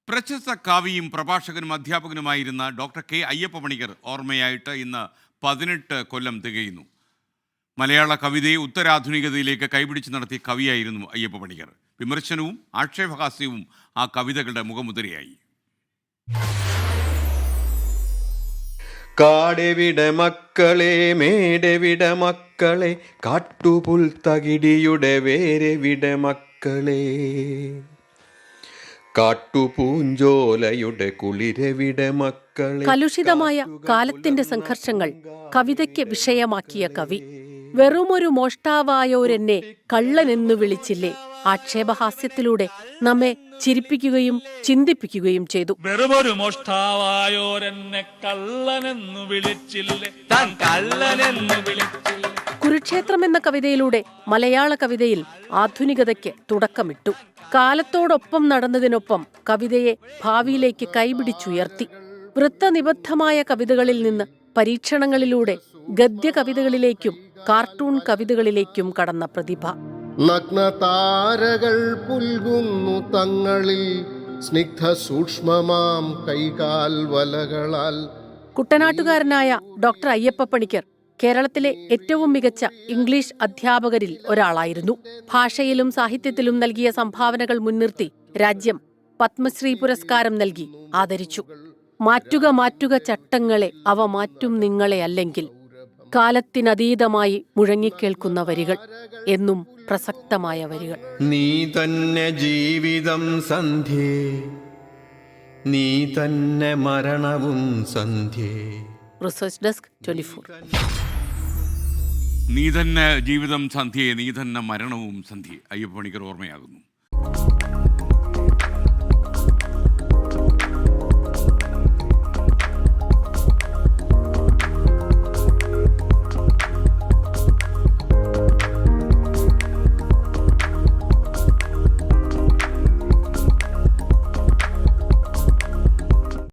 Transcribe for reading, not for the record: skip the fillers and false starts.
പ്രശസ്ത കവിയും പ്രഭാഷകനും അധ്യാപകനുമായിരുന്ന doctor K Ayyappa Panicker ഓർമ്മയായിട്ട് ഇന്ന് 18 കൊല്ലം തികയുന്നു. മലയാള കവിതയെ ഉത്തരാധുനികതയിലേക്ക് കൈപിടിച്ച് നടത്തിയ കവിയായിരുന്നു അയ്യപ്പ പണിക്കർ. വിമർശനവും ആക്ഷേപഹാസ്യവും ആ കവിതകളുടെ മുഖമുദ്രയായി. കാടെവിടെ മക്കളെ മേടെവിടെ മക്കളെ, കാട്ടുപുൽ തകിടിയുടെ വേരെവിടെ മക്കളെ, കാട്ടുപൂഞ്ചോലയുടെ കുളിരെവിടെ മക്കളെ. കലുഷിതമായ കാലത്തിന്റെ സംഘർഷങ്ങൾ കവിതയ്ക്ക് വിഷയമാക്കിയ കവി വെറുമൊരു മോഷ്ടാവായോരെന്നെ കള്ളനെന്നു വിളിച്ചില്ലേ ആക്ഷേപഹാസ്യത്തിലൂടെ നമ്മെ ചിരിപ്പിക്കുകയും ചിന്തിപ്പിക്കുകയും ചെയ്തു. വെറുമൊരു മോഷ്ടാവായോരെന്നെ കള്ളനെന്നു വിളിച്ചില്ലേ, താൻ കള്ളനെന്നു വിളിച്ചില്ലേ. കുരുക്ഷേത്രം എന്ന കവിതയിലൂടെ മലയാള കവിതയിൽ ആധുനികതയ്ക്ക് തുടക്കമിട്ടു. കാലത്തോടൊപ്പം നടന്നതിനൊപ്പം കവിതയെ ഭാവിയിലേക്ക് കൈപിടിച്ചുയർത്തി. വൃത്തനിബദ്ധമായ കവിതകളിൽ നിന്ന് പരീക്ഷണങ്ങളിലൂടെ ഗദ്യ കവിതകളിലേക്കും കാർട്ടൂൺ കവിതകളിലേക്കും കടന്ന പ്രതിഭ. നഗ്നതാരകൾ പുൽകുന്നു തങ്ങളിൽ സ്നിഗ്ധ സൂക്ഷ്മമാം കൈകാൽ വലകളാൽ. കുട്ടനാട്ടുകാരനായ ഡോക്ടർ അയ്യപ്പ പണിക്കർ കേരളത്തിലെ ഏറ്റവും മികച്ച ഇംഗ്ലീഷ് അധ്യാപകരിൽ ഒരാളായിരുന്നു. ഭാഷയിലും സാഹിത്യത്തിലും നൽകിയ സംഭാവനകൾ മുൻനിർത്തി രാജ്യം പത്മശ്രീ പുരസ്കാരം നൽകി ആദരിച്ചു. മാറ്റുക മാറ്റുക ചട്ടങ്ങളെ, അവ മാറ്റും നിങ്ങളെ അല്ലെങ്കിൽ. കാലത്തിനതീതമായി മുഴങ്ങിക്കേൾക്കുന്ന വരികൾ, എന്നും പ്രസക്തമായ വരികൾ. നീ തന്നെ ജീവിതം സന്ധ്യേ, നീ തന്നെ മരണവും സന്ധ്യേ. Research desk 24. നീ തന്നെ ജീവിതം സന്ധ്യയെ, നീ തന്നെ മരണവും സന്ധ്യയെ. അയ്യപ്പ പണിക്കർ ഓർമ്മയാകുന്നു.